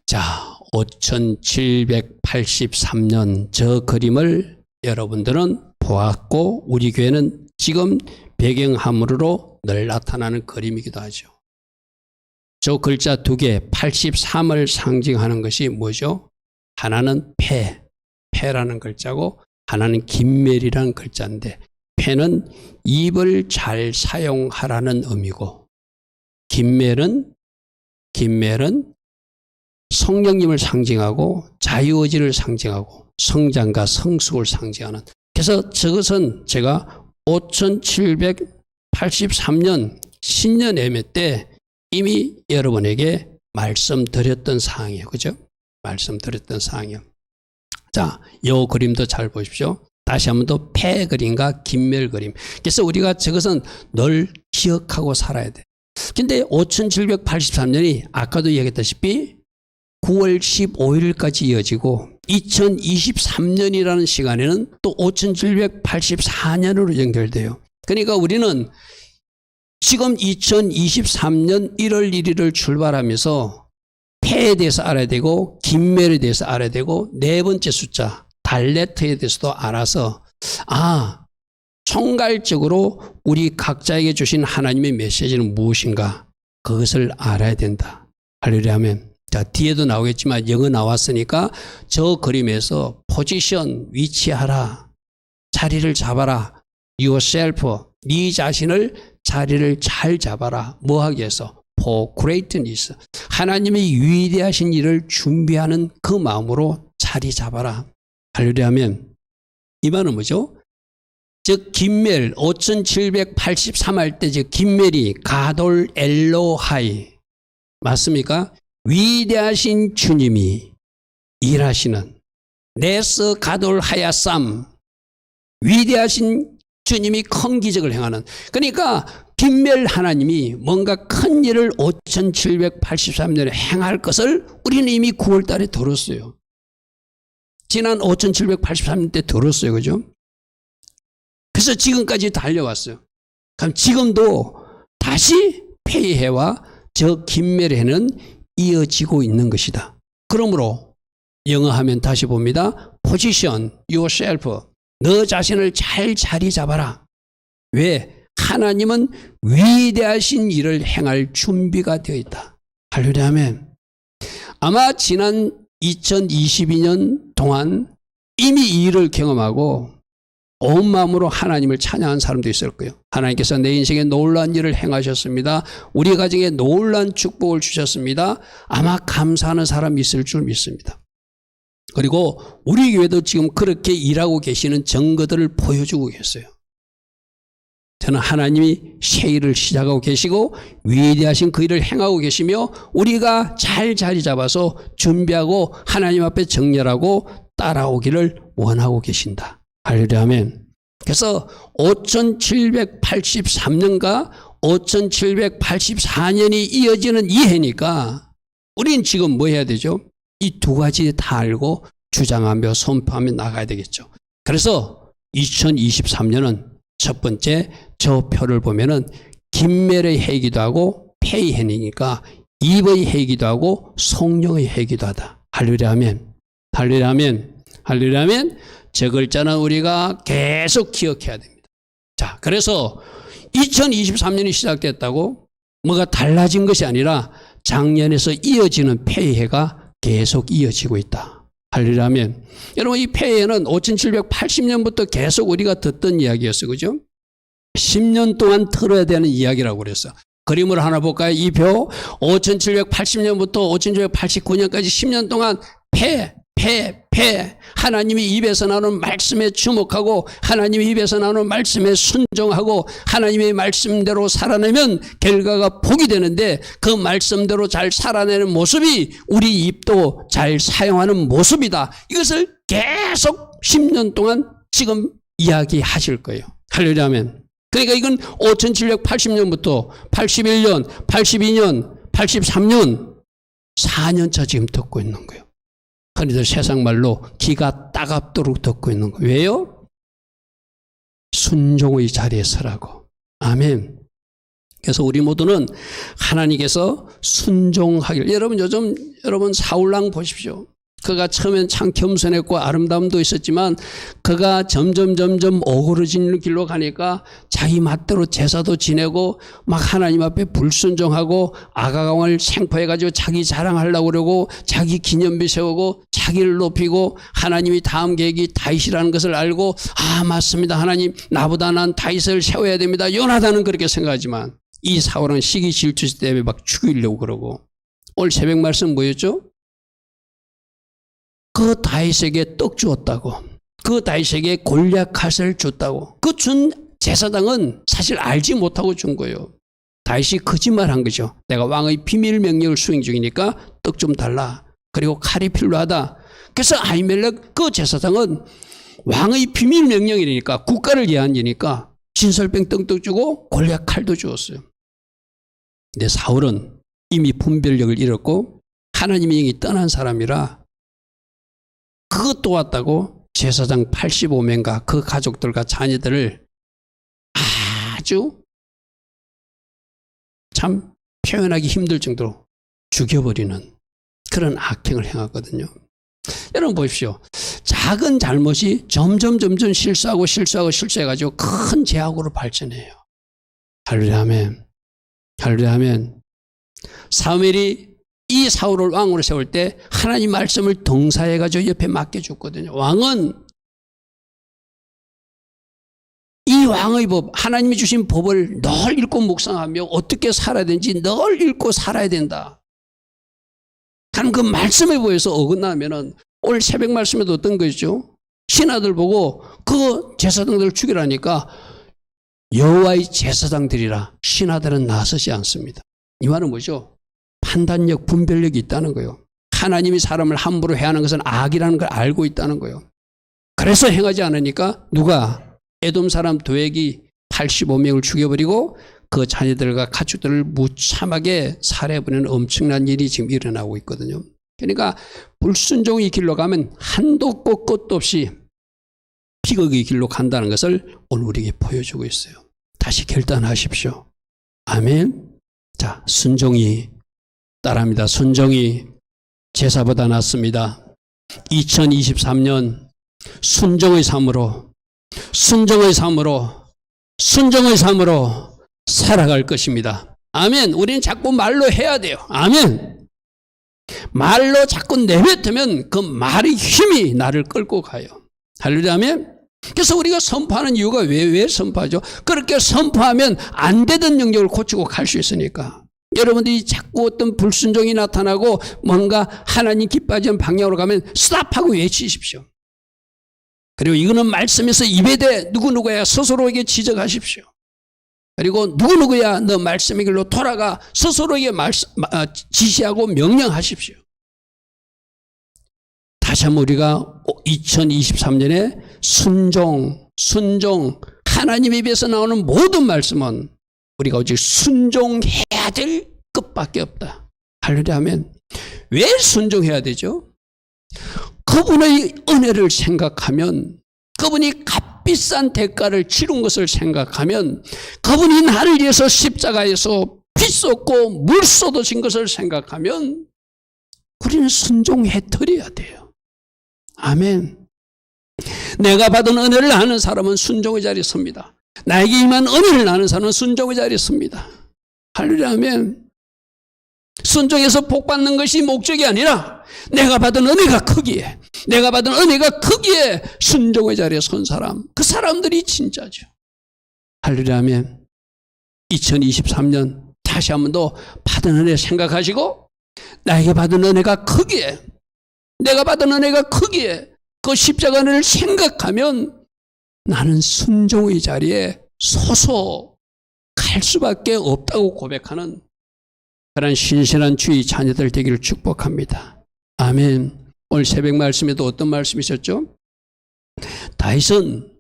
자, 5783년 저 그림을 여러분들은 보았고 우리 교회는 지금 배경화면으로 늘 나타나는 그림이기도 하죠. 저 글자 두 개 83을 상징하는 것이 뭐죠? 하나는 패라는 글자고 하나는 김멜이라는 글자인데 패는 입을 잘 사용하라는 의미고 김멜은 성령님을 상징하고 자유의지를 상징하고 성장과 성숙을 상징하는, 그래서 저것은 제가 5783년 신년 예배 때 이미 여러분에게 말씀드렸던 사항이에요. 그죠? 말씀드렸던 사항이에요. 자, 이 그림도 잘 보십시오. 다시 한 번 더 패 그림과 김멜 그림. 그래서 우리가 저것은 늘 기억하고 살아야 돼. 근데 5783년이 아까도 얘기했다시피 9월 15일까지 이어지고 2023년이라는 시간에는 또 5784년으로 연결돼요. 그러니까 우리는 지금 2023년 1월 1일을 출발하면서 패에 대해서 알아야 되고 김멜에 대해서 알아야 되고 네 번째 숫자 달레트에 대해서도 알아서 총괄적으로 우리 각자에게 주신 하나님의 메시지는 무엇인가 그것을 알아야 된다. 할렐루야 하면 자, 뒤에도 나오겠지만 영어 나왔으니까 저 그림에서 포지션 위치하라, 자리를 잡아라, yourself 네 자신을 자리를 잘 잡아라. 뭐 하기 위해서? for greatness 하나님의 위대하신 일을 준비하는 그 마음으로 자리 잡아라. 할렐루야 하면 이 말은 뭐죠? 즉 김멜 5783 할 때 즉 김멜이 가돌 엘로하이 맞습니까? 위대하신 주님이 일하시는 네스 가돌 하야쌈 위대하신 주님이 큰 기적을 행하는, 그러니까 김멜 하나님이 뭔가 큰 일을 5783년에 행할 것을 우리는 이미 9월 달에 들었어요. 지난 5783년 때 들었어요. 그죠? 그래서 지금까지 달려왔어요. 그럼 지금도 다시 폐해와 저 김멜의 해는 이어지고 있는 것이다. 그러므로 영어 하면 다시 봅니다. Position yourself. 너 자신을 잘 자리 잡아라. 왜? 하나님은 위대하신 일을 행할 준비가 되어 있다. 할렐루야 아멘. 아마 지난 2022년 동안 이미 이 일을 경험하고 온 마음으로 하나님을 찬양한 사람도 있을 거예요. 하나님께서 내 인생에 놀라운 일을 행하셨습니다. 우리 가정에 놀라운 축복을 주셨습니다. 아마 감사하는 사람이 있을 줄 믿습니다. 그리고 우리 교회도 지금 그렇게 일하고 계시는 증거들을 보여주고 계세요. 저는 하나님이 새 일을 시작하고 계시고 위대하신 그 일을 행하고 계시며 우리가 잘 자리 잡아서 준비하고 하나님 앞에 정렬하고 따라오기를 원하고 계신다. 할렐루야 아멘. 그래서 5783년과 5784년이 이어지는 이 해니까 우린 지금 뭐 해야 되죠? 이 두 가지 다 알고 주장하며 선포하며 나가야 되겠죠. 그래서 2023년은 첫 번째 저 표를 보면은 김멜의 해이기도 하고 폐의 해니까 입의 해이기도 하고 성령의 해이기도 하다. 할렐루야 아멘. 할렐루야 아멘. 할렐루야 아멘. 저 글자는 우리가 계속 기억해야 됩니다. 자, 그래서 2023년이 시작됐다고 뭐가 달라진 것이 아니라 작년에서 이어지는 폐해가 계속 이어지고 있다. 할렐루야 아멘. 여러분 이 폐해는 5780년부터 계속 우리가 듣던 이야기였어요. 그죠? 10년 동안 들어야 되는 이야기라고 그랬어. 그림을 하나 볼까요? 이 표 5780년부터 5789년까지 10년 동안 폐 하나님의 입에서 나오는 말씀에 주목하고 하나님의 입에서 나오는 말씀에 순종하고 하나님의 말씀대로 살아내면 결과가 복이 되는데 그 말씀대로 잘 살아내는 모습이 우리 입도 잘 사용하는 모습이다. 이것을 계속 10년 동안 지금 이야기하실 거예요. 할렐루야 아멘. 그러니까 이건 5780년부터 81년, 82년, 83년 4년차 지금 듣고 있는 거예요. 흔히들 세상 말로 기가 따갑도록 듣고 있는 거예요. 왜요? 순종의 자리에 서라고. 아멘. 그래서 우리 모두는 하나님께서 순종하기를. 여러분 사울왕 보십시오. 그가 처음엔 참 겸손했고 아름다움도 있었지만 그가 점점 오그러지는 길로 가니까 자기 맛대로 제사도 지내고 막 하나님 앞에 불순종하고 아가강을 생포해가지고 자기 자랑하려고 그러고 자기 기념비 세우고 자기를 높이고 하나님이 다음 계획이 다윗이라는 것을 알고 맞습니다. 하나님 나보다 난 다윗을 세워야 됩니다. 요나단은 그렇게 생각하지만 이 사울은 시기 질투 때문에 막 죽이려고 그러고. 오늘 새벽 말씀 뭐였죠? 그 다윗에게 떡 주었다고. 그 다윗에게 골리앗 칼을 줬다고. 그 준 제사장은 사실 알지 못하고 준 거예요. 다윗이 거짓말한 거죠. 내가 왕의 비밀 명령을 수행 중이니까 떡 좀 달라. 그리고 칼이 필요하다. 그래서 아히멜렉 그 제사장은 왕의 비밀 명령이니까 국가를 위한 일이니까 진설병 떡도 주고 골리앗 칼도 주었어요. 근데 사울은 이미 분별력을 잃었고 하나님의 영이 떠난 사람이라 그것도 왔다고 제사장 85명과 그 가족들과 자녀들을 아주 참 표현하기 힘들 정도로 죽여버리는 그런 악행을 행하거든요. 여러분 보십시오. 작은 잘못이 점점 실수해가지고 큰 죄악으로 발전해요. 할렐루야 아멘. 할렐루야 아멘. 사무엘이 이 사울을 왕으로 세울 때 하나님 말씀을 동사해가지고 옆에 맡겨줬거든요. 왕은 이 왕의 법, 하나님이 주신 법을 늘 읽고 묵상하며 어떻게 살아야 되는지 늘 읽고 살아야 된다. 그럼 그 말씀에 보여서 어긋나면은 오늘 새벽 말씀에도 어떤 것이죠? 신하들 보고 그 제사장들을 죽이라니까 여호와의 제사장들이라 신하들은 나서지 않습니다. 이 말은 뭐죠? 판단력, 분별력이 있다는 거예요. 하나님이 사람을 함부로 해하는 것은 악이라는 걸 알고 있다는 거예요. 그래서 행하지 않으니까 누가 에돔 사람 도액이 85명을 죽여버리고 그 자녀들과 가축들을 무참하게 살해해버리는 엄청난 일이 지금 일어나고 있거든요. 그러니까 불순종의 길로 가면 한도 없고 끝도 없이 비극의 길로 간다는 것을 오늘 우리에게 보여주고 있어요. 다시 결단하십시오. 아멘. 자, 순종이 따라합니다. 순종이 제사보다 낫습니다. 2023년 순종의 삶으로 살아갈 것입니다. 아멘. 우리는 자꾸 말로 해야 돼요. 아멘. 말로 자꾸 내뱉으면 그 말의 힘이 나를 끌고 가요. 할렐루야 아멘. 그래서 우리가 선포하는 이유가 왜 선포하죠? 그렇게 선포하면 안 되던 영역을 고치고 갈 수 있으니까. 여러분들이 자꾸 어떤 불순종이 나타나고 뭔가 하나님 기뻐하지 방향으로 가면 스탑하고 외치십시오. 그리고 이거는 말씀에서 입에 대 누구누구야 스스로에게 지적하십시오. 그리고 누구누구야 너 말씀의 길로 돌아가 스스로에게 지시하고 명령하십시오. 다시 한번 우리가 2023년에 순종 하나님의 입에서 나오는 모든 말씀은 우리가 오직 순종해야 될 것밖에 없다. 할렐루야 아멘. 왜 순종해야 되죠? 그분의 은혜를 생각하면, 그분이 값비싼 대가를 치른 것을 생각하면, 그분이 나를 위해서 십자가에서 피 쏟고 물 쏟으신 것을 생각하면 우리는 순종해 드려야 돼요. 아멘. 내가 받은 은혜를 아는 사람은 순종의 자리에 섭니다. 나에게 임한 은혜를 아는 사람은 순종의 자리에 섭니다. 할렐루야 아멘. 순종해서 복받는 것이 목적이 아니라 내가 받은 은혜가 크기에 순종의 자리에 선 사람, 그 사람들이 진짜죠. 할렐루야 아멘. 2023년 다시 한 번 더 받은 은혜 생각하시고 나에게 받은 은혜가 크기에, 내가 받은 은혜가 크기에 그 십자가 은혜를 생각하면 나는 순종의 자리에 서서 갈 수밖에 없다고 고백하는 그런 신실한 주의 자녀들 되기를 축복합니다. 아멘. 오늘 새벽 말씀에도 어떤 말씀이셨죠? 다윗은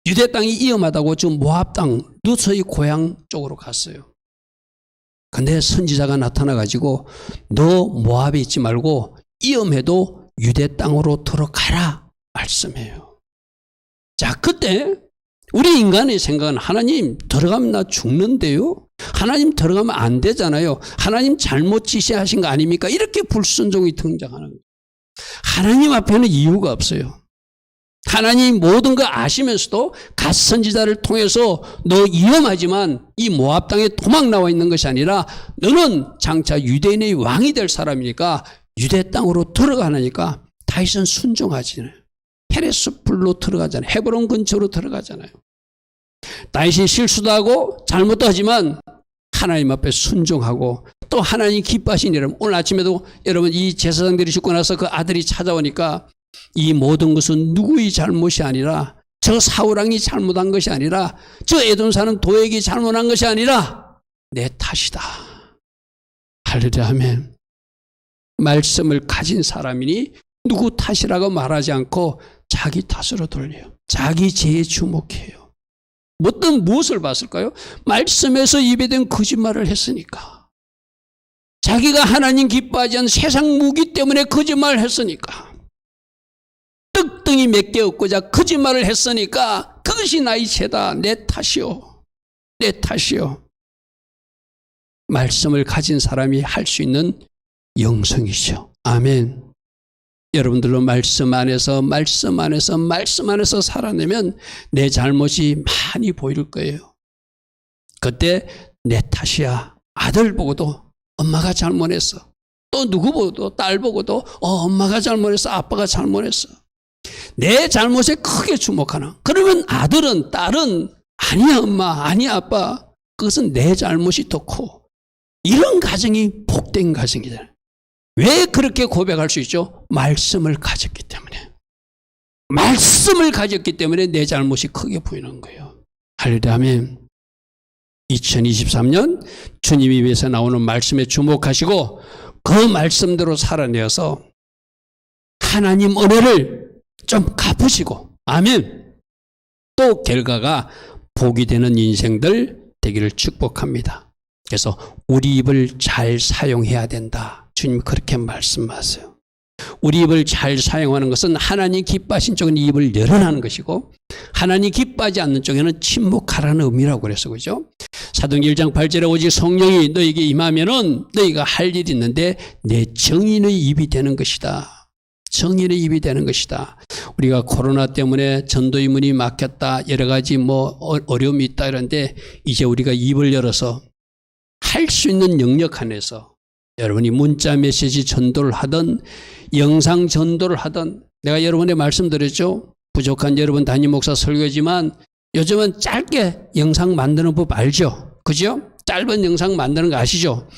유대 땅이 위험하다고 지금 모압 땅 룻의 고향 쪽으로 갔어요. 근데 선지자가 나타나가지고 너 모압에 있지 말고 위험해도 유대 땅으로 들어가라 말씀해요. 자, 그때 우리 인간의 생각은 하나님 들어가면 나 죽는데요? 하나님 들어가면 안 되잖아요. 하나님 잘못 지시하신 거 아닙니까? 이렇게 불순종이 등장하는 거예요. 하나님 앞에는 이유가 없어요. 하나님 모든 거 아시면서도 갓 선지자를 통해서 너 위험하지만 이 모압 땅에 도망 나와 있는 것이 아니라 너는 장차 유대인의 왕이 될 사람이니까 유대 땅으로 들어가니까 다윗은 순종하지는 헤레스풀로 들어가잖아요. 헤브론 근처로 들어가잖아요. 다윗이 실수도 하고 잘못도 하지만 하나님 앞에 순종하고 또 하나님 기뻐하신 여러분, 오늘 아침에도 여러분 이 제사장들이 죽고 나서 그 아들이 찾아오니까 이 모든 것은 누구의 잘못이 아니라 저 사울왕이 잘못한 것이 아니라 저 에돔 사는 도액이 잘못한 것이 아니라 내 탓이다. 할렐루야 아멘. 말씀을 가진 사람이니 누구 탓이라고 말하지 않고 자기 탓으로 돌려요. 자기 죄에 주목해요. 어떤 무엇을 봤을까요? 말씀에서 입에 댄 거짓말을 했으니까. 자기가 하나님 기뻐하지 않는 세상 무기 때문에 거짓말을 했으니까. 떡덩이 몇 개 얻고자 거짓말을 했으니까 그것이 나의 죄다. 내 탓이요. 내 탓이요. 말씀을 가진 사람이 할 수 있는 영성이죠. 아멘. 여러분들로 말씀 안에서 살아내면 내 잘못이 많이 보일 거예요. 그때 내 탓이야. 아들 보고도 엄마가 잘못했어. 또 누구 보고도 딸 보고도 엄마가 잘못했어. 아빠가 잘못했어. 내 잘못에 크게 주목하는. 그러면 아들은 딸은 아니야 엄마 아니야 아빠. 그것은 내 잘못이 더 커. 이런 가정이 복된 가정이잖아요. 왜 그렇게 고백할 수 있죠? 말씀을 가졌기 때문에. 말씀을 가졌기 때문에 내 잘못이 크게 보이는 거예요. 할렐루야 아멘. 2023년 주님 입에서 나오는 말씀에 주목하시고 그 말씀대로 살아내어서 하나님 은혜를 좀 갚으시고 아멘. 또 결과가 복이 되는 인생들 되기를 축복합니다. 그래서 우리 입을 잘 사용해야 된다. 주님 그렇게 말씀하세요. 우리 입을 잘 사용하는 것은 하나님 기뻐하신 쪽은 입을 열어라는 것이고 하나님 기뻐하지 않는 쪽에는 침묵하라는 의미라고 그래서 그죠? 사도행전 1장 8절에 오직 성령이 너에게 임하면은 너희가 할 일이 있는데 내 정인의 입이 되는 것이다. 정인의 입이 되는 것이다. 우리가 코로나 때문에 전도의 문이 막혔다. 여러 가지 어려움이 있다 이런데 이제 우리가 입을 열어서 할 수 있는 영역 안에서 여러분이 문자 메시지 전도를 하든 영상 전도를 하든 내가 여러분에 말씀드렸죠. 부족한 여러분 담임 목사 설교지만 요즘은 짧게 영상 만드는 법 알죠? 그죠? 짧은 영상 만드는 거 아시죠?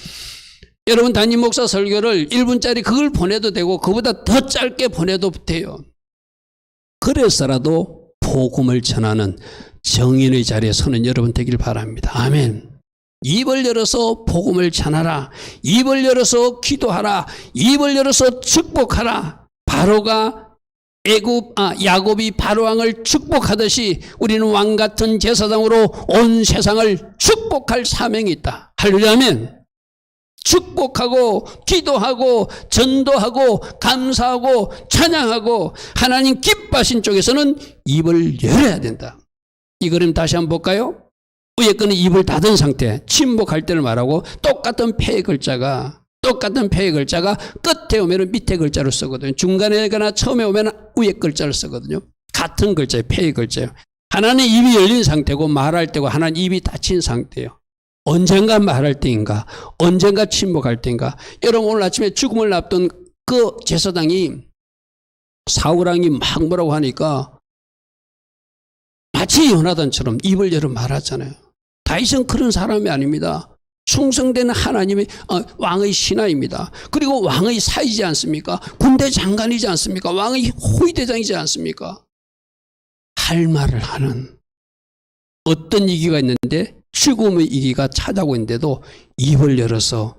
여러분 담임 목사 설교를 1분짜리 그걸 보내도 되고 그보다 더 짧게 보내도 돼요. 그래서라도 복음을 전하는 정인의 자리에 서는 여러분 되길 바랍니다. 아멘. 입을 열어서 복음을 전하라. 입을 열어서 기도하라. 입을 열어서 축복하라. 바로가 야곱이 바로왕을 축복하듯이 우리는 왕같은 제사장으로 온 세상을 축복할 사명이 있다. 할렐루야 아멘. 축복하고 기도하고 전도하고 감사하고 찬양하고 하나님 기뻐하신 쪽에서는 입을 열어야 된다. 이 그림 다시 한번 볼까요? 위에 거는 입을 닫은 상태, 침묵할 때를 말하고 똑같은 폐의 글자가 끝에 오면 밑에 글자를 쓰거든요. 중간에 거나 처음에 오면 위에 글자를 쓰거든요. 같은 글자예요. 폐의 글자예요. 하나는 입이 열린 상태고 말할 때고 하나는 입이 닫힌 상태예요. 언젠가 말할 때인가 언젠가 침묵할 때인가. 여러분 오늘 아침에 죽음을 앞둔 그 제사장이 사울왕이 막 뭐라고 하니까 마치 요나단처럼 입을 열어 말하잖아요. 다윗은 그런 사람이 아닙니다. 충성되는 하나님의 왕의 신하입니다. 그리고 왕의 사이지 않습니까? 군대 장관이지 않습니까? 왕의 호위대장이지 않습니까? 할 말을 하는 어떤 이기가 있는데 죽음의 이기가 찾아오고 있는데도 입을 열어서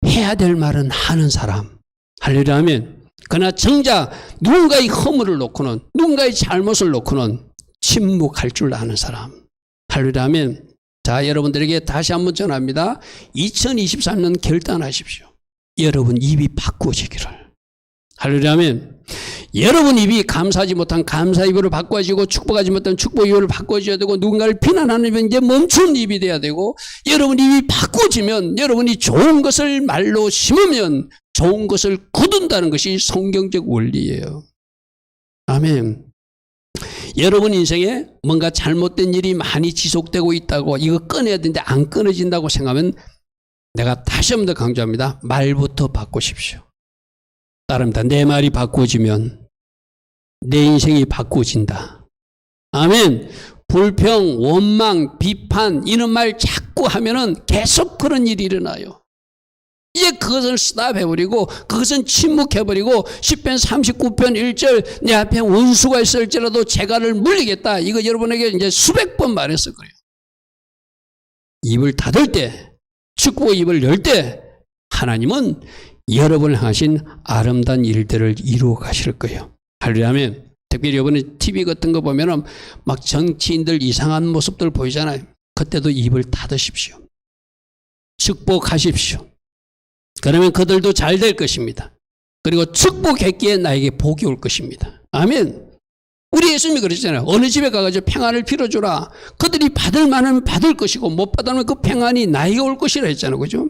해야 될 말은 하는 사람. 할렐루야 아멘. 그러나 정작 누군가의 허물을 놓고는 누군가의 잘못을 놓고는 침묵할 줄 아는 사람. 할렐루야 아멘. 자, 여러분들에게 다시 한번 전합니다. 2023년 결단하십시오. 여러분 입이 바꾸어지기를. 할렐루야 아멘. 여러분 입이 감사하지 못한 감사 입으로 바꿔지고 축복하지 못한 축복 입으로 바꿔줘야 되고 누군가를 비난하는 입은 이제 멈춘 입이 돼야 되고 여러분 입이 바꿔지면 여러분이 좋은 것을 말로 심으면 좋은 것을 거둔다는 것이 성경적 원리예요. 아멘. 여러분 인생에 뭔가 잘못된 일이 많이 지속되고 있다고 이거 끊어야 되는데 안 끊어진다고 생각하면 내가 다시 한 번 더 강조합니다. 말부터 바꾸십시오. 따릅니다. 내 말이 바꿔지면 내 인생이 바꿔진다. 아멘. 불평, 원망, 비판 이런 말 자꾸 하면은 계속 그런 일이 일어나요. 이제 그것을 스탑해버리고 그것은 침묵해버리고 10편 39편 1절 내 앞에 원수가 있을지라도 재갈을 물리겠다. 이거 여러분에게 이제 수백 번 말했을 거예요. 입을 닫을 때 축복 입을 열 때 하나님은 여러분을 향하신 아름다운 일들을 이루어 가실 거예요. 할렐루야. 특별히 이번에 TV 같은 거 보면은 막 정치인들 이상한 모습들 보이잖아요. 그때도 입을 닫으십시오. 축복하십시오. 그러면 그들도 잘 될 것입니다. 그리고 축복했기에 나에게 복이 올 것입니다. 아멘. 우리 예수님이 그러셨잖아요. 어느 집에 가가지고 평안을 빌어주라. 그들이 받을 만하면 받을 것이고 못 받으면 그 평안이 나에게 올 것이라 했잖아요. 그죠?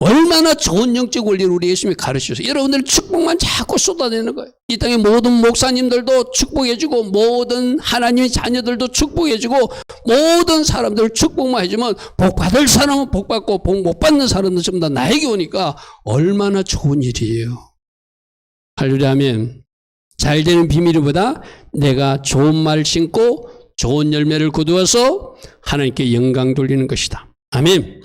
얼마나 좋은 영적 원리를 우리 예수님이 가르치셔서 여러분들 축복만 자꾸 쏟아내는 거예요. 이 땅의 모든 목사님들도 축복해주고 모든 하나님의 자녀들도 축복해주고 모든 사람들 축복만 해주면 복 받을 사람은 복 받고 복 못 받는 사람은 전부 다 나에게 오니까 얼마나 좋은 일이에요. 할렐루야. 아멘. 잘 되는 비밀보다 내가 좋은 말 심고 좋은 열매를 거두어서 하나님께 영광 돌리는 것이다. 아멘.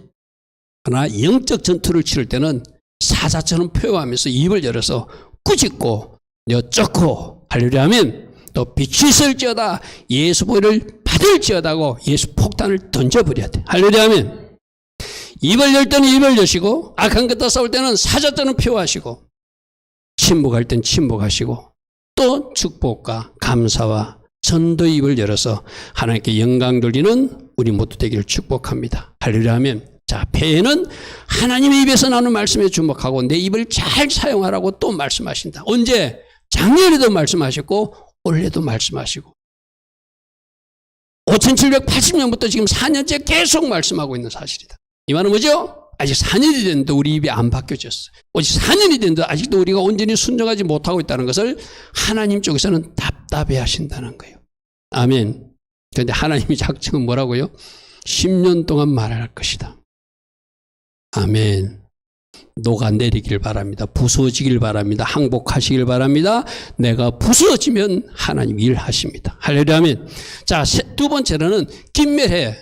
그러나 영적 전투를 치를 때는 사자처럼 표현하면서 입을 열어서 꾸짖고 여쭙고 할렐루야. 아멘. 또 빛이 있을지어다 예수 보혈을 받을지어다고 예수 폭탄을 던져버려야 돼. 할렐루야. 아멘. 입을 열 때는 입을 여시고 악한 것과 싸울 때는 사자처럼 표현하시고 침묵할 땐 침묵하시고 또 축복과 감사와 전도의 입을 열어서 하나님께 영광 돌리는 우리 모두 되기를 축복합니다. 할렐루야. 아멘. 자, 폐에는 하나님의 입에서 나오는 말씀에 주목하고 내 입을 잘 사용하라고 또 말씀하신다. 언제? 작년에도 말씀하셨고 올해도 말씀하시고 5780년부터 지금 4년째 계속 말씀하고 있는 사실이다. 이 말은 뭐죠? 아직 4년이 됐는데 우리 입이 안 바뀌어졌어요. 아직 4년이 됐는데 아직도 우리가 온전히 순종하지 못하고 있다는 것을 하나님 쪽에서는 답답해 하신다는 거예요. 아멘. 그런데 하나님의 작정은 뭐라고요? 10년 동안 말할 것이다. 아멘. 녹아내리길 바랍니다. 부서지길 바랍니다. 항복하시길 바랍니다. 내가 부서지면 하나님 일하십니다. 할렐루야. 아멘. 자, 두 번째로는 김멸해.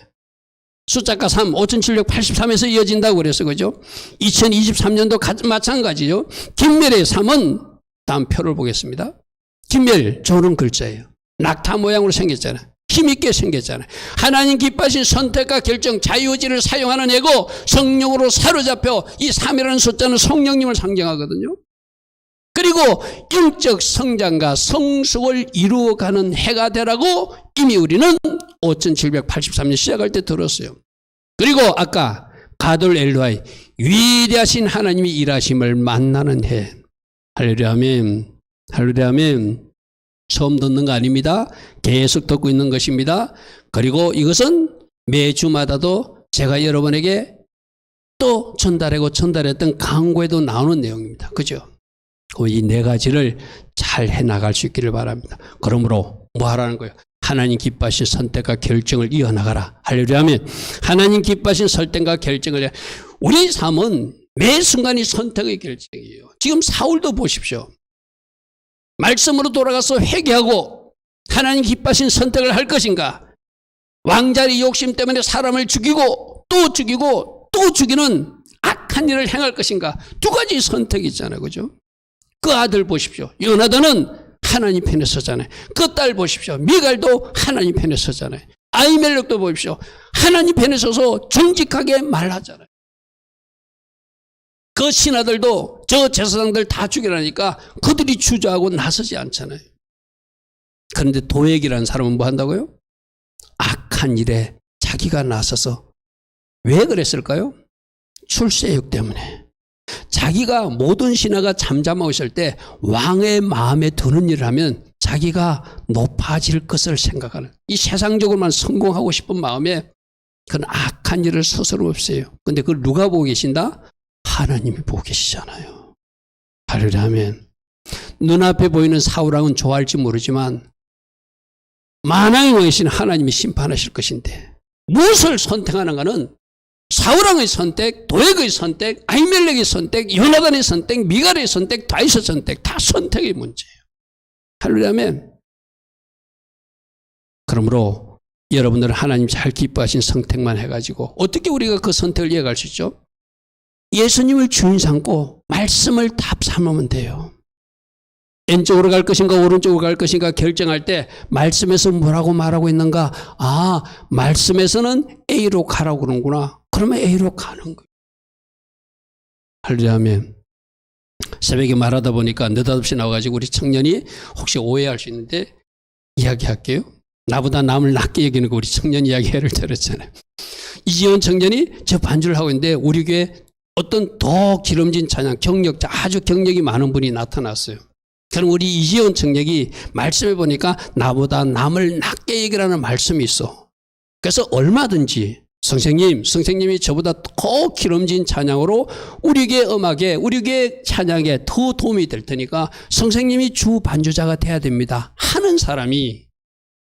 숫자가 3, 5783에서 이어진다고 그래서 그죠? 2023년도 마찬가지죠. 김멸의 3은 다음 표를 보겠습니다. 김멸, 저런 글자예요. 낙타 모양으로 생겼잖아요. 힘있게 생겼잖아요. 하나님 기뻐하신 선택과 결정, 자유의지를 사용하는 에고 성령으로 사로잡혀 이 3이라는 숫자는 성령님을 상징하거든요. 그리고 영적 성장과 성숙을 이루어가는 해가 되라고 이미 우리는 5783년 시작할 때 들었어요. 그리고 아까 가돌 엘로이 위대하신 하나님이 일하심을 만나는 해. 할렐루야. 아멘. 할렐루야. 아멘. 처음 듣는 거 아닙니다. 계속 듣고 있는 것입니다. 그리고 이것은 매주마다도 제가 여러분에게 또 전달했던 강구에도 나오는 내용입니다. 그죠? 이 네 가지를 잘 해나갈 수 있기를 바랍니다. 그러므로 뭐 하라는 거예요? 하나님 기뻐하신 선택과 결정을 이어나가라. 할렐루야. 아멘. 하나님 기뻐하신 선택과 결정을 해. 우리 삶은 매 순간이 선택의 결정이에요. 지금 사울도 보십시오. 말씀으로 돌아가서 회개하고 하나님 기뻐하신 선택을 할 것인가? 왕자리 욕심 때문에 사람을 죽이고 또 죽이고 또 죽이는 악한 일을 행할 것인가? 두 가지 선택이 있잖아요. 그죠? 그 아들 보십시오. 요나단은 하나님 편에 서잖아요. 그 딸 보십시오. 미갈도 하나님 편에 서잖아요. 아히멜렉도 보십시오. 하나님 편에 서서 정직하게 말하잖아요. 그 신하들도 저 제사장들 다 죽이라니까 그들이 주저하고 나서지 않잖아요. 그런데 도액이라는 사람은 뭐 한다고요? 악한 일에 자기가 나서서 왜 그랬을까요? 출세욕 때문에. 자기가 모든 신하가 잠잠하고 있을 때 왕의 마음에 드는 일을 하면 자기가 높아질 것을 생각하는, 이 세상적으로만 성공하고 싶은 마음에 그런 악한 일을 스스로 없어요. 근데 그걸 누가 보고 계신다? 하나님이 보고 계시잖아요. 할렐루야 아멘. 눈앞에 보이는 사울왕은 좋아할지 모르지만 만왕의 왕이신 하나님이 심판하실 것인데 무엇을 선택하는가는 사울왕의 선택, 도액의 선택, 아히멜렉의 선택, 요나단의 선택, 미갈의 선택, 다윗의 선택, 다 선택의 문제예요. 할렐루야 아멘. 그러므로 여러분들 하나님 잘 기뻐하신 선택만 해가지고 어떻게 우리가 그 선택을 이해할 수 있죠? 예수님을 주인 삼고 말씀을 답 삼으면 돼요. 왼쪽으로 갈 것인가 오른쪽으로 갈 것인가 결정할 때 말씀에서 뭐라고 말하고 있는가? 아, 말씀에서는 A로 가라고 그러는구나. 그러면 A로 가는 거예요. 할렐루야 아멘. 새벽에 말하다 보니까 느닷없이 나와가지고 우리 청년이 혹시 오해할 수 있는데 이야기할게요. 나보다 남을 낮게 여기는 거 우리 청년 이야기를 들었잖아요. 이지원 청년이 저 반주를 하고 있는데 우리 교회 어떤 더 기름진 찬양 경력자 아주 경력이 많은 분이 나타났어요. 그럼 우리 이지원 청년이 말씀해 보니까 나보다 남을 낮게 얘기라는 말씀이 있어. 그래서 얼마든지 선생님이 저보다 더 기름진 찬양으로 우리 교회 음악에 우리 교회 찬양에 더 도움이 될 테니까 선생님이 주 반주자가 돼야 됩니다 하는 사람이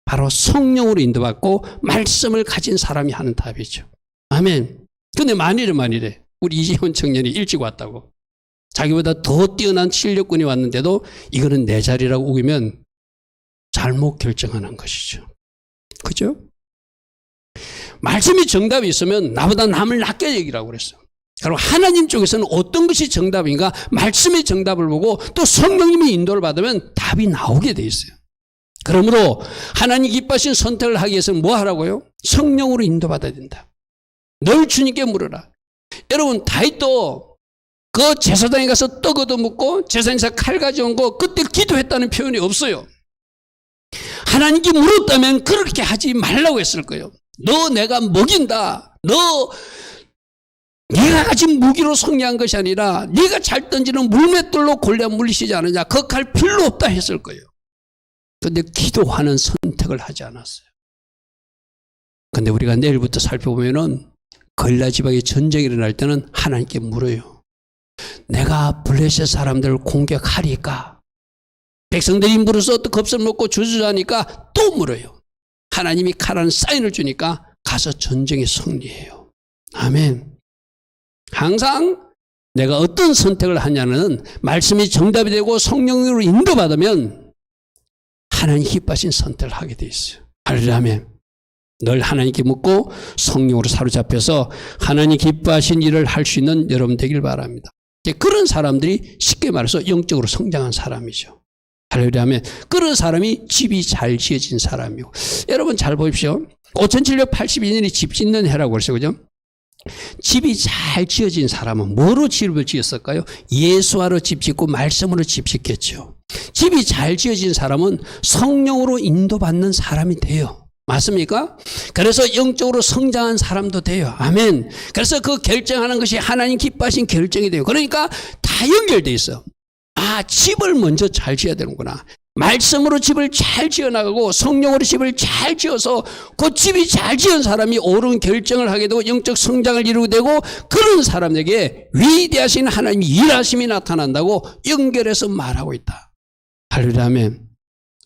바로 성령으로 인도받고 말씀을 가진 사람이 하는 답이죠. 아멘. 근데 만일에 우리 이지원 청년이 일찍 왔다고 자기보다 더 뛰어난 실력군이 왔는데도 이거는 내 자리라고 우기면 잘못 결정하는 것이죠. 그죠? 말씀이 정답이 있으면 나보다 남을 낮게 얘기라고 그랬어요. 그럼 하나님 쪽에서는 어떤 것이 정답인가? 말씀의 정답을 보고 또 성령님의 인도를 받으면 답이 나오게 돼 있어요. 그러므로 하나님 기뻐하신 선택을 하기 위해서는 뭐 하라고요? 성령으로 인도받아야 된다. 늘 주님께 물어라. 여러분 다윗도 그 제사장에 가서 떡 얻어먹고 제사장에서 칼 가져온 거 그때 기도했다는 표현이 없어요. 하나님께 물었다면 그렇게 하지 말라고 했을 거예요. 너 내가 먹인다. 너 네가 가진 무기로 승리한 것이 아니라 네가 잘 던지는 물맷돌로 골리앗 물리시지 않느냐. 그 칼 필요 없다 했을 거예요. 그런데 기도하는 선택을 하지 않았어요. 그런데 우리가 내일부터 살펴보면은 갈라 지방에 전쟁이 일어날 때는 하나님께 물어요. 내가 블레셋 사람들을 공격하리까? 백성들이 물어서 또 겁을 먹고 주저하니까 또 물어요. 하나님이 가라는 사인을 주니까 가서 전쟁에 승리해요. 아멘. 항상 내가 어떤 선택을 하냐는 말씀이 정답이 되고 성령으로 인도받으면 하나님 기뻐하신 선택을 하게 돼 있어요. 할렐루야 아멘. 늘 하나님께 묻고 성령으로 사로잡혀서 하나님 기뻐하신 일을 할 수 있는 여러분 되길 바랍니다. 그런 사람들이 쉽게 말해서 영적으로 성장한 사람이죠. 할렐루야 하면 그런 사람이 집이 잘 지어진 사람이고, 여러분 잘 보십시오. 5782년이 집 짓는 해라고 그랬어요. 그죠? 집이 잘 지어진 사람은 뭐로 집을 지었을까요? 예수와로 집 짓고 말씀으로 집 짓겠죠. 집이 잘 지어진 사람은 성령으로 인도받는 사람이 돼요. 맞습니까? 그래서 영적으로 성장한 사람도 돼요. 아멘. 그래서 그 결정하는 것이 하나님 기뻐하신 결정이 돼요. 그러니까 다 연결돼 있어. 아, 집을 먼저 잘 지어야 되는구나. 말씀으로 집을 잘 지어나가고 성령으로 집을 잘 지어서 그 집이 잘 지은 사람이 옳은 결정을 하게 되고 영적 성장을 이루게 되고, 그런 사람에게 위대하신 하나님의 일하심이 나타난다고 연결해서 말하고 있다. 할렐루야 아멘.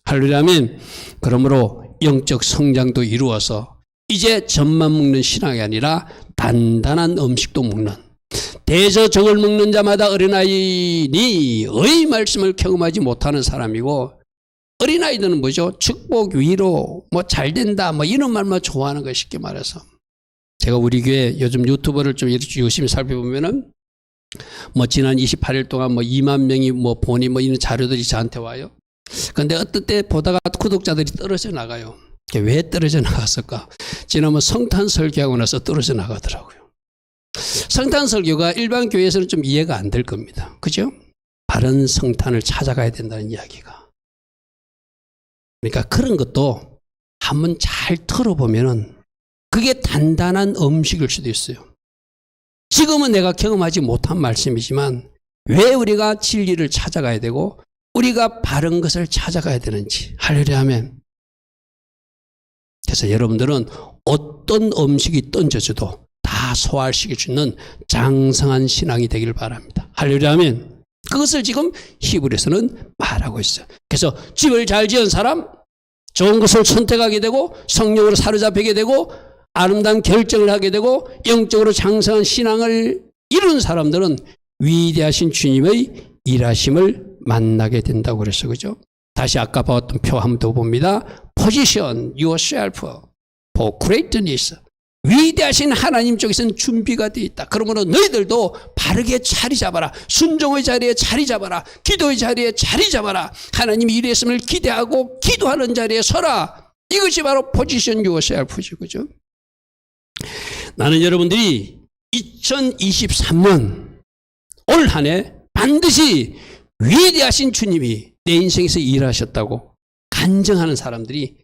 할렐루야 아멘. 그러므로 영적 성장도 이루어서 이제 젖만 먹는 신앙이 아니라 단단한 음식도 먹는, 대저적을 먹는 자마다 어린아이니 의 말씀을 경험하지 못하는 사람이고, 어린아이들은 뭐죠? 축복, 위로, 뭐 잘된다, 뭐 이런 말만 좋아하는 거 쉽게 말해서. 제가 우리 교회 요즘 유튜버를 좀 열심히 살펴보면은 뭐 지난 28일 동안 뭐 2만 명이 뭐 보니 뭐 이런 자료들이 저한테 와요. 근데 어떨 때 보다가 구독자들이 떨어져 나가요. 왜 떨어져 나갔을까? 지난번 성탄 설교하고 나서 떨어져 나가더라고요. 성탄 설교가 일반 교회에서는 좀 이해가 안 될 겁니다. 그죠? 바른 성탄을 찾아가야 된다는 이야기가. 그러니까 그런 것도 한번 잘 들어보면은 그게 단단한 음식일 수도 있어요. 지금은 내가 경험하지 못한 말씀이지만 왜 우리가 진리를 찾아가야 되고 우리가 바른 것을 찾아가야 되는지. 할렐루야 아멘. 그래서 여러분들은 어떤 음식이 던져져도 다 소화시킬 수 있는 장성한 신앙이 되기를 바랍니다. 할렐루야 아멘. 그것을 지금 히브리서는 말하고 있어요. 그래서 집을 잘 지은 사람, 좋은 것을 선택하게 되고 성령으로 사로잡히게 되고 아름다운 결정을 하게 되고 영적으로 장성한 신앙을 이룬 사람들은 위대하신 주님의 일하심을 만나게 된다고 그랬어요. 그죠? 다시 아까 봤던 표 한 번 더 봅니다. Position yourself for greatness. 위대하신 하나님 쪽에서는 준비가 되어 있다. 그러므로 너희들도 바르게 자리 잡아라. 순종의 자리에 자리 잡아라. 기도의 자리에 자리 잡아라. 하나님이 일했음을 기대하고 기도하는 자리에 서라. 이것이 바로 Position yourself죠. 그죠? 나는 여러분들이 2023년 올 한 해 반드시 위대하신 주님이 내 인생에서 일하셨다고 간증하는 사람들이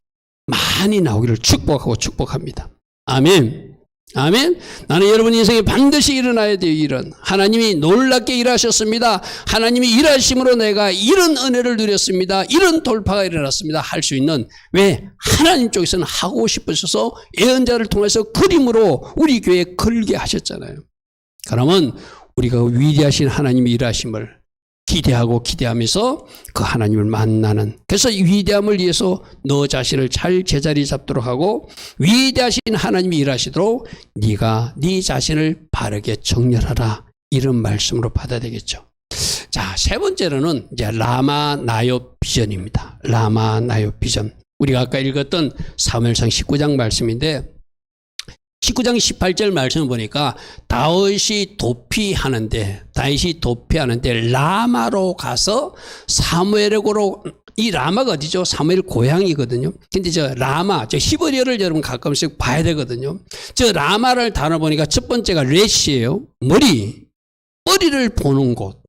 많이 나오기를 축복하고 축복합니다. 아멘. 아멘. 나는 여러분 인생에 반드시 일어나야 돼요. 일은 하나님이 놀랍게 일하셨습니다. 하나님이 일하심으로 내가 이런 은혜를 누렸습니다. 이런 돌파가 일어났습니다. 할 수 있는, 왜 하나님 쪽에서는 하고 싶으셔서 예언자를 통해서 그림으로 우리 교회에 걸게 하셨잖아요. 그러면 우리가 위대하신 하나님의 일하심을 기대하고 기대하면서 그 하나님을 만나는, 그래서 위대함을 위해서 너 자신을 잘 제자리 잡도록 하고 위대하신 하나님이 일하시도록 네가 네 자신을 바르게 정렬하라, 이런 말씀으로 받아야 되겠죠. 자, 세 번째로는 이제 라마 나요 비전입니다. 라마 나요 비전. 우리가 아까 읽었던 사무엘상 19장 말씀인데 19장 18절 말씀을 보니까 다윗이 도피하는데 라마로 가서 사무엘에게로, 이 라마가 어디죠? 사무엘 고향이거든요. 근데 저 라마, 저 히브리어를 여러분 가끔씩 봐야 되거든요. 저 라마를 단어 보니까 첫 번째가 레시예요. 머리를 보는 곳.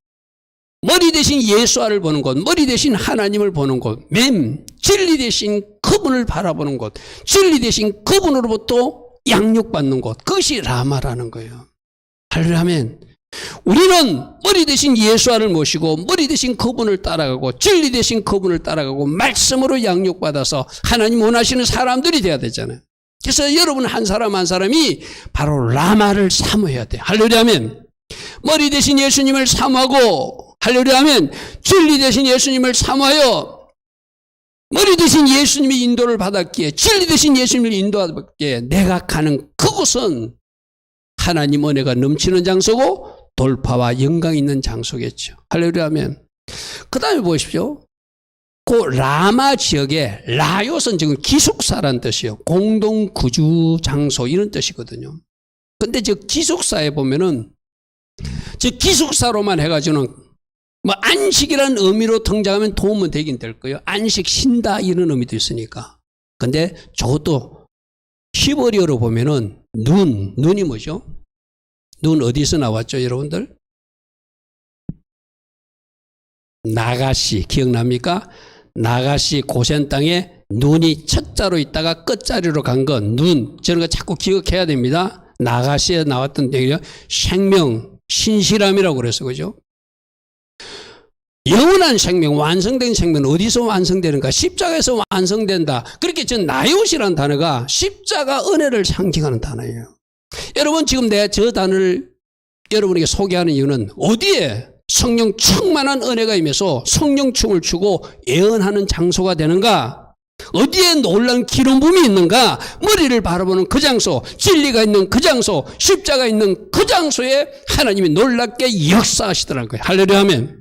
머리 대신 예수아를 보는 곳, 머리 대신 하나님을 보는 곳, 진리 대신 그분을 바라보는 곳, 진리 대신 그분으로부터 양육받는 곳, 그것이 라마라는 거예요. 할렐루야 아멘. 우리는 머리 대신 예수아를 모시고 머리 대신 그분을 따라가고 진리 대신 그분을 따라가고 말씀으로 양육받아서 하나님 원하시는 사람들이 돼야 되잖아요. 그래서 여러분 한 사람 한 사람이 바로 라마를 사모해야 돼. 할렐루야 아멘. 머리 대신 예수님을 사모하고, 할렐루야 아멘, 진리 대신 예수님을 사모하여 머리 대신 예수님의 인도를 받았기에, 진리 대신 예수님을 인도받았기에 내가 가는 그곳은 하나님 은혜가 넘치는 장소고 돌파와 영광이 있는 장소겠죠. 할렐루야 아멘. 그 다음에 보십시오. 그 라마 지역에 라요스는 지금 기숙사란 뜻이에요. 공동구주 장소 이런 뜻이거든요. 근데 저 기숙사에 보면은 저 기숙사로만 해가지고는 뭐 안식이라는 의미로 등장하면 도움은 되긴 될 거예요. 안식, 쉰다 이런 의미도 있으니까. 근데 저것도 히브리어로 보면은 눈이 뭐죠? 눈 어디서 나왔죠, 여러분들? 나가시 기억납니까? 나가시 고센 땅에 눈이 첫자로 있다가 끝자리로 간 건 눈. 저런 거 자꾸 기억해야 됩니다. 나가시에 나왔던 얘기죠. 생명, 신실함이라고 그래서 그죠? 영원한 생명, 완성된 생명은 어디서 완성되는가? 십자가에서 완성된다. 그렇게 전 나요시라는 단어가 십자가 은혜를 상징하는 단어예요. 여러분 지금 내가 저 단어를 여러분에게 소개하는 이유는 어디에 성령 충만한 은혜가 임해서 성령 춤을 추고 예언하는 장소가 되는가? 어디에 놀라운 기름 부음이 있는가? 머리를 바라보는 그 장소, 진리가 있는 그 장소, 십자가 있는 그 장소에 하나님이 놀랍게 역사하시더라는 거예요. 할렐루야 아멘.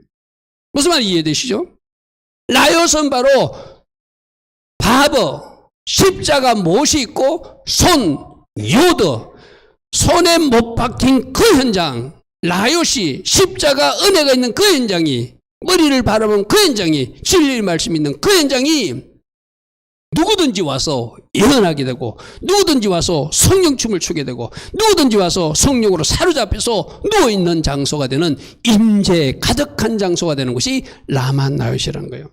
무슨 말이 이해되시죠? 라요스는 바로 바버, 십자가 못이 있고 요드, 손에 못 박힌 그 현장, 라요시, 십자가 은혜가 있는 그 현장이, 머리를 바라보는 그 현장이, 진리의 말씀이 있는 그 현장이 누구든지 와서 예언하게 되고, 누구든지 와서 성령춤을 추게 되고, 누구든지 와서 성령으로 사로잡혀서 누워있는 장소가 되는, 임재 가득한 장소가 되는 곳이 라마 나요시라는 거예요.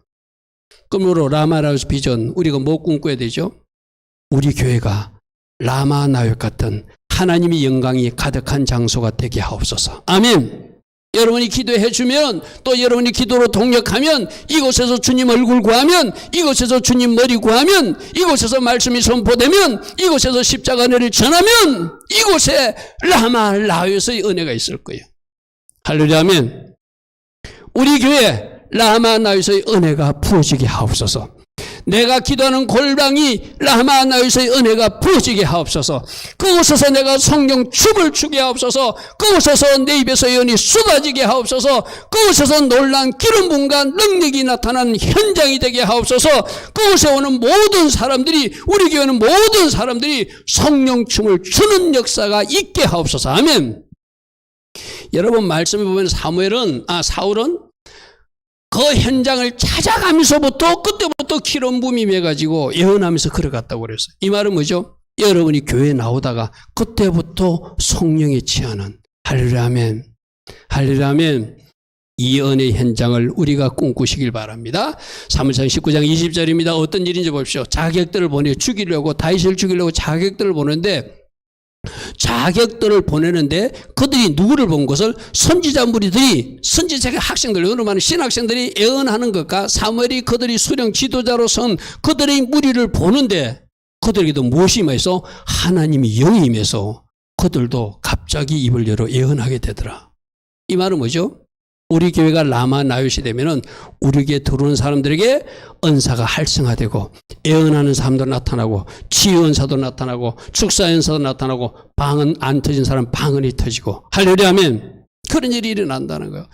그러므로 라마 나요시 비전, 우리가 뭐 꿈꿔야 되죠? 우리 교회가 라마 나요시 같은 하나님의 영광이 가득한 장소가 되게 하옵소서. 아멘. 여러분이 기도해 주면, 또 여러분이 기도로 동력하면, 이곳에서 주님 얼굴 구하면, 이곳에서 주님 머리 구하면, 이곳에서 말씀이 선포되면, 이곳에서 십자가 은혜를 전하면, 이곳에 라마 나요스의 은혜가 있을 거예요. 할렐루야. 아멘. 우리 교회 라마 나요스의 은혜가 부어지게 하옵소서. 내가 기도하는 골방이 라마 나요스의 은혜가 부어지게 하옵소서. 그곳에서 내가 성령 춤을 추게 하옵소서. 그곳에서 내 입에서 연이 쏟아지게 하옵소서. 그곳에서 놀란 기름 부음과 능력이 나타나는 현장이 되게 하옵소서. 그곳에 오는 모든 사람들이, 우리 교회는 모든 사람들이 성령 춤을 추는 역사가 있게 하옵소서. 아멘. 여러분 말씀에 보면 사울은 그 현장을 찾아가면서부터 그때부터 기름 부음이 임해가지고 예언하면서 걸어갔다고 그랬어요. 이 말은 뭐죠? 여러분이 교회에 나오다가 그때부터 성령에 취하는, 할렐루야 아멘, 할렐루야 아멘, 이 은혜의 현장을 우리가 꿈꾸시길 바랍니다. 사무엘상 19장 20절입니다. 어떤 일인지 보십시오. 자객들을 보내 죽이려고, 다윗을 죽이려고 자객들을 보내는데, 자객들을 보내는데 그들이 누구를 본 것을 선지자 무리들이, 선지자 학생들, 어느 많은 신학생들이 예언하는 것과 사무엘이 그들이 수령 지도자로 선 그들의 무리를 보는데, 그들에게도 무엇이 임해서 하나님이 영이 임해서 그들도 갑자기 입을 열어 예언하게 되더라. 이 말은 뭐죠? 우리 교회가 라마 나요시 되면은 우리 교회에 들어오는 사람들에게 은사가 활성화되고, 예언하는 사람도 나타나고, 치유은사도 나타나고, 축사연사도 나타나고, 방언 안 터진 사람 방언이 터지고, 할렐루야 아멘. 그런 일이 일어난다는 거예요.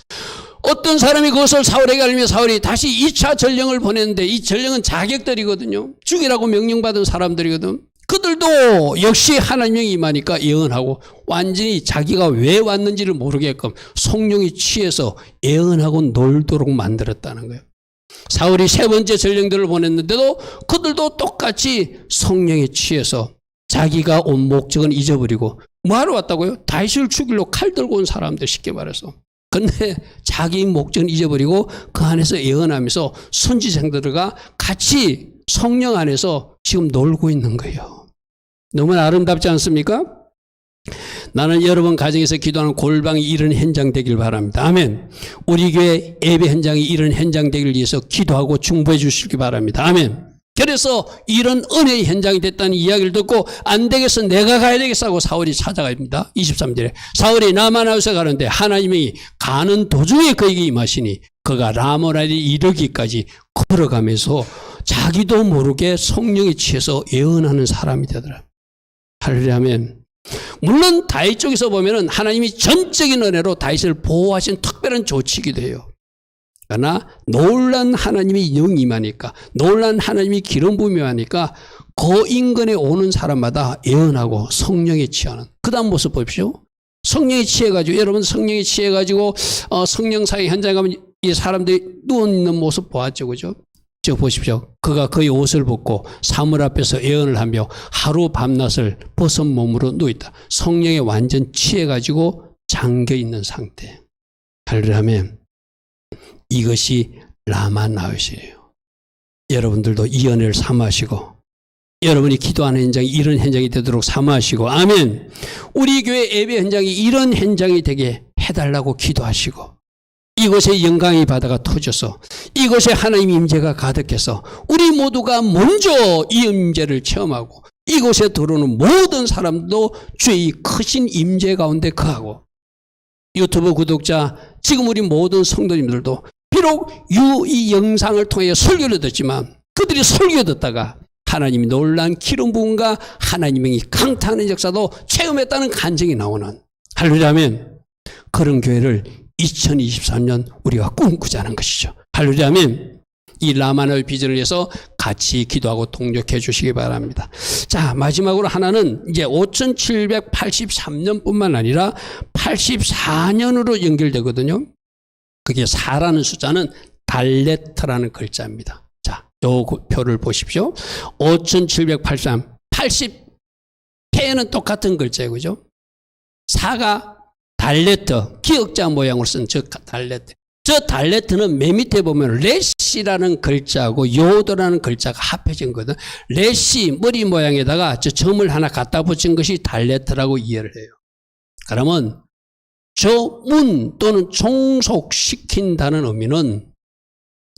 어떤 사람이 그것을 사울에게 알리며 사울이 다시 2차 전령을 보냈는데, 이 전령은 자객들이거든요. 죽이라고 명령받은 사람들이거든. 그들도 역시 하나님이 임하니까 예언하고, 완전히 자기가 왜 왔는지를 모르게끔 성령이 취해서 예언하고 놀도록 만들었다는 거예요. 사울이 세 번째 전령들을 보냈는데도 그들도 똑같이 성령에 취해서 자기가 온 목적은 잊어버리고, 뭐하러 왔다고요? 다윗을 죽이려고 칼 들고 온 사람들, 쉽게 말해서. 근데 자기 목적은 잊어버리고 그 안에서 예언하면서 선지자들과 같이 성령 안에서 지금 놀고 있는 거예요. 너무나 아름답지 않습니까? 나는 여러분 가정에서 기도하는 골방이 이런 현장 되길 바랍니다. 아멘. 우리 교회 예배 현장이 이런 현장 되길 위해서 기도하고 중보해 주시기 바랍니다. 아멘. 그래서 이런 은혜의 현장이 됐다는 이야기를 듣고, 안 되겠어, 내가 가야 되겠어 하고 사울이 찾아갑니다. 23절에 사울이 라마나요스에 가는데 하나님이 가는 도중에 그에게 임하시니 그가 라모나에 이르기까지 걸어가면서 자기도 모르게 성령에 취해서 예언하는 사람이 되더라. 할렐루야 아멘. 물론 다윗 쪽에서 보면은 하나님이 전적인 은혜로 다윗을 보호하신 특별한 조치이기도 해요. 그러나 놀란 하나님이 영이 임하니까, 놀란 하나님이 기름 부음이 하니까 그 인근에 오는 사람마다 예언하고 성령에 취하는, 그 다음 모습 보십시오. 성령에 취해가지고, 여러분 성령에 취해가지고 성령사의 현장에 가면 이 사람들이 누워있는 모습 보았죠, 그죠? 저 보십시오. 그가 그의 옷을 벗고 사물 앞에서 예언을 하며 하루 밤낮을 벗은 몸으로 누워있다. 성령에 완전 취해가지고 잠겨있는 상태. 할렐루야 아멘. 이것이 라마 나요시예요. 여러분들도 이 은혜를 사모하시고, 여러분이 기도하는 현장이 이런 현장이 되도록 사모하시고, 아멘. 우리 교회 예배 현장이 이런 현장이 되게 해달라고 기도하시고, 이곳에 영광의 바다가 터져서 이곳에 하나님의 임재가 가득해서 우리 모두가 먼저 이 임재를 체험하고, 이곳에 들어오는 모든 사람도 주의 크신 임재 가운데 거하고, 유튜브 구독자, 지금 우리 모든 성도님들도 비록 이 영상을 통해 설교를 듣지만 그들이 설교 듣다가 하나님이 놀란 기름 부음과 하나님의 강타하는 역사도 체험했다는 간증이 나오는, 할렐루야 아멘, 그런 교회를 2023년 우리가 꿈꾸자는 것이죠. 할렐루야 아멘. 이 라마나의 비전을 위해서 같이 기도하고 동력해 주시기 바랍니다. 자, 마지막으로 하나는 이제 5783년뿐만 아니라 84년으로 연결되거든요. 그게 4라는 숫자는 달레트라는 글자입니다. 자, 요 표를 보십시오. 5783, 80패는 똑같은 글자예요, 그죠? 4가 달레트, 기역자 모양으로 쓴 저 달레트. 저 달레트는 맨 밑에 보면 레시라는 글자하고 요도라는 글자가 합해진 거거든. 레시 머리 모양에다가 저 점을 하나 갖다 붙인 것이 달레트라고 이해를 해요. 그러면 저 문 또는 종속시킨다는 의미는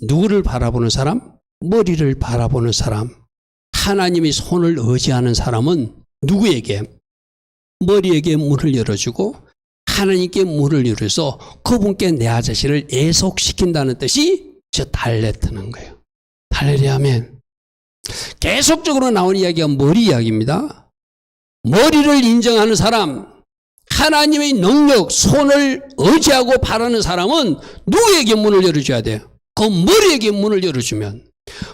누구를 바라보는 사람? 머리를 바라보는 사람. 하나님의 손을 의지하는 사람은 누구에게? 머리에게 문을 열어주고 하나님께 문을 열어서 그분께 내 자신을 애속시킨다는 뜻이 저 달레트는 거예요. 할렐루야 아멘. 계속적으로 나오는 이야기가 머리 이야기입니다. 머리를 인정하는 사람, 하나님의 능력, 손을 의지하고 바라는 사람은 누구에게 문을 열어줘야 돼요? 그 머리에게 문을 열어주면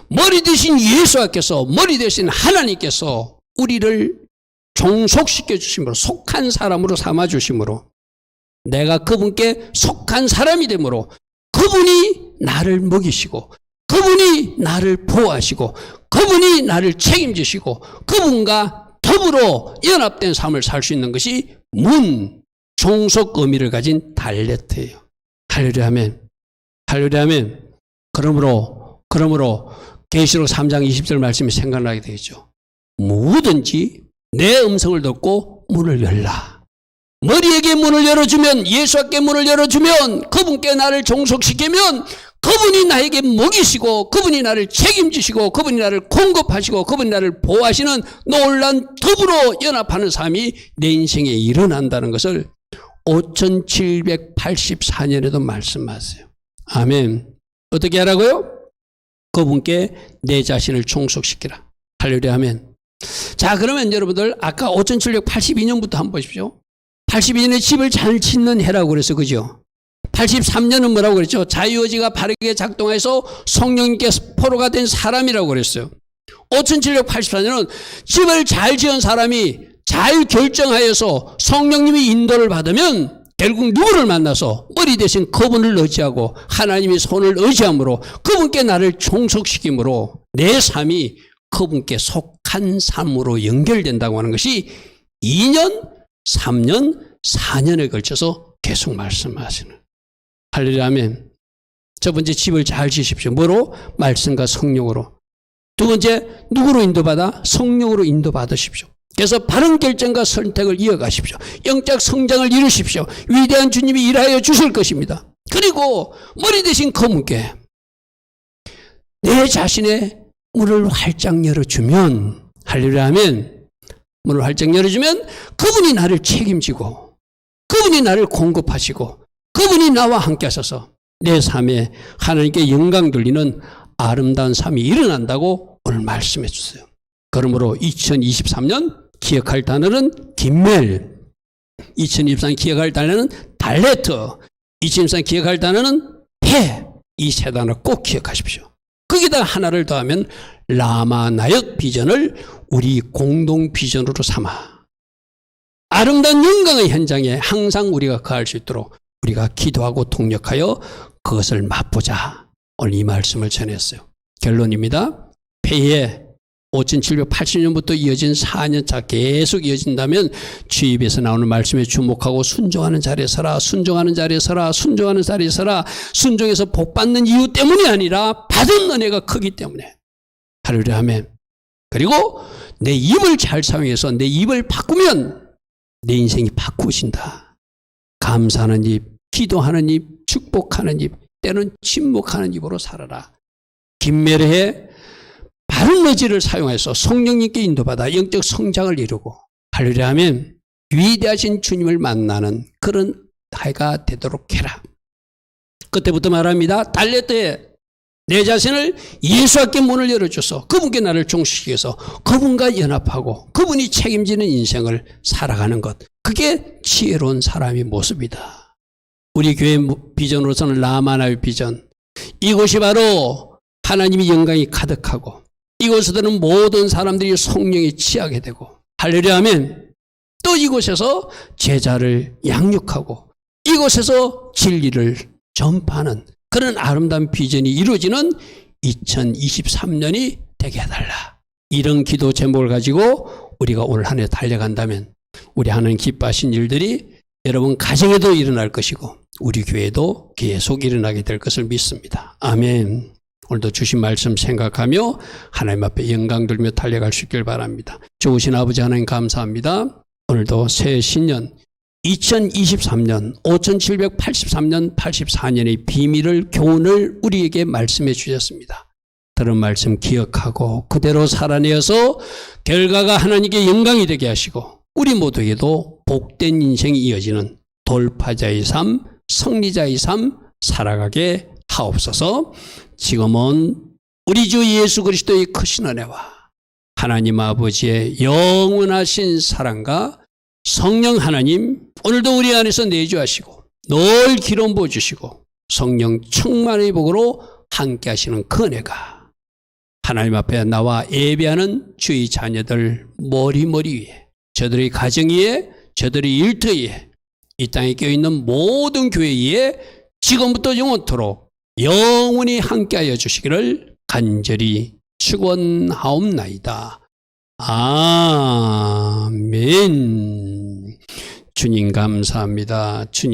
머리 대신 예수께서, 머리 대신 하나님께서 우리를 종속시켜 주심으로, 속한 사람으로 삼아 주심으로, 내가 그분께 속한 사람이 되므로 그분이 나를 먹이시고 그분이 나를 보호하시고 그분이 나를 책임지시고 그분과 더불어 연합된 삶을 살 수 있는 것이 문, 종속 의미를 가진 달레트예요. 할렐루야 아멘. 할렐루야 아멘. 그러므로 계시록 3장 20절 말씀이 생각나게 되겠죠. 뭐든지 내 음성을 듣고 문을 열라. 머리에게 문을 열어주면, 예수께 문을 열어주면, 그분께 나를 종속시키면 그분이 나에게 먹이시고 그분이 나를 책임지시고 그분이 나를 공급하시고 그분이 나를 보호하시는 놀란 더불어 연합하는 삶이 내 인생에 일어난다는 것을 5784년에도 말씀하세요. 아멘. 어떻게 하라고요? 그분께 내 자신을 종속시키라. 할렐루야 아멘. 자, 그러면 여러분들 아까 5782년부터 한번 보십시오. 82년에 집을 잘 짓는 해라고 그래서 그죠? 83년은 뭐라고 그랬죠? 자유의지가 바르게 작동해서 성령님께 포로가 된 사람이라고 그랬어요. 5784년은 집을 잘 지은 사람이 잘 결정하여서 성령님의 인도를 받으면 결국 누구를 만나서 머리 대신 그분을 의지하고 하나님의 손을 의지함으로 그분께 나를 종속시킴으로 내 삶이 그분께 속한 삶으로 연결된다고 하는 것이 2년, 3년, 4년에 걸쳐서 계속 말씀하시는. 할렐루야 아멘. 첫 번째, 집을 잘 지십시오. 뭐로? 말씀과 성령으로. 두 번째, 누구로 인도받아? 성령으로 인도받으십시오. 그래서 바른 결정과 선택을 이어가십시오. 영적 성장을 이루십시오. 위대한 주님이 일하여 주실 것입니다. 그리고 머리 대신 그분께 내 자신의 문을 활짝 열어주면, 할렐루야 아멘. 문을 활짝 열어주면 그분이 나를 책임지고 그분이 나를 공급하시고 그분이 나와 함께 하셔서 내 삶에 하나님께 영광 돌리는 아름다운 삶이 일어난다고 오늘 말씀해 주세요. 그러므로 2023년 기억할 단어는 김멜, 2023년 기억할 단어는 달레트, 2023년 기억할 단어는 해. 이 세 단어 꼭 기억하십시오. 거기다 하나를 더하면 라마나역 비전을 우리 공동 비전으로 삼아 아름다운 영광의 현장에 항상 우리가 거할 수 있도록 우리가 기도하고 통역하여 그것을 맛보자. 오늘 이 말씀을 전했어요. 결론입니다. 폐해 5780년부터 이어진 4년차 계속 이어진다면 주의 입에서 나오는 말씀에 주목하고 순종하는 자리에 서라, 순종하는 자리에 서라, 순종하는 자리에 서라. 순종해서 복받는 이유 때문이 아니라 받은 은혜가 크기 때문에. 할렐루야 아멘. 그리고 내 입을 잘 사용해서 내 입을 바꾸면 내 인생이 바꾸신다. 감사하는 입, 기도하는 입, 축복하는 입, 때는 침묵하는 입으로 살아라. 김매래의 바른 의지를 사용해서 성령님께 인도받아 영적 성장을 이루고 할렐루야 하면 위대하신 주님을 만나는 그런 해가 되도록 해라. 그때부터 말합니다. 달레트에 내 자신을 예수께 문을 열어줘서 그분께 나를 종식시켜서 그분과 연합하고 그분이 책임지는 인생을 살아가는 것. 그게 지혜로운 사람의 모습이다. 우리 교회 비전으로서는 라마나의 비전. 이곳이 바로 하나님의 영광이 가득하고 이곳에서는 모든 사람들이 성령에 취하게 되고 할렐루야 하면 또 이곳에서 제자를 양육하고 이곳에서 진리를 전파하는 그런 아름다운 비전이 이루어지는 2023년이 되게 해달라. 이런 기도 제목을 가지고 우리가 올 한 해 달려간다면 우리 하나님 기뻐하신 일들이 여러분 가정에도 일어날 것이고 우리 교회도 계속 일어나게 될 것을 믿습니다. 아멘. 오늘도 주신 말씀 생각하며 하나님 앞에 영광 돌며 달려갈 수 있길 바랍니다. 좋으신 아버지 하나님 감사합니다. 오늘도 새 신년 2023년 5783년 84년의 비밀을 교훈을 우리에게 말씀해 주셨습니다. 들은 말씀 기억하고 그대로 살아내어서 결과가 하나님께 영광이 되게 하시고 우리 모두에게도 복된 인생이 이어지는 돌파자의 삶, 승리자의 삶 살아가게 하옵소서. 지금은 우리 주 예수 그리스도의 크신 은혜와 하나님 아버지의 영원하신 사랑과 성령 하나님 오늘도 우리 안에서 내주하시고 늘 기름 부어주시고 성령 충만의 복으로 함께 하시는 그 은혜가 하나님 앞에 나와 예배하는 주의 자녀들 머리머리 위에 저들의 가정 위에 저들의 일터 위에 이 땅에 껴있는 모든 교회 위에 지금부터 영원토록 영원히 함께하여 주시기를 간절히 축원하옵나이다. 아멘. 주님 감사합니다. 주님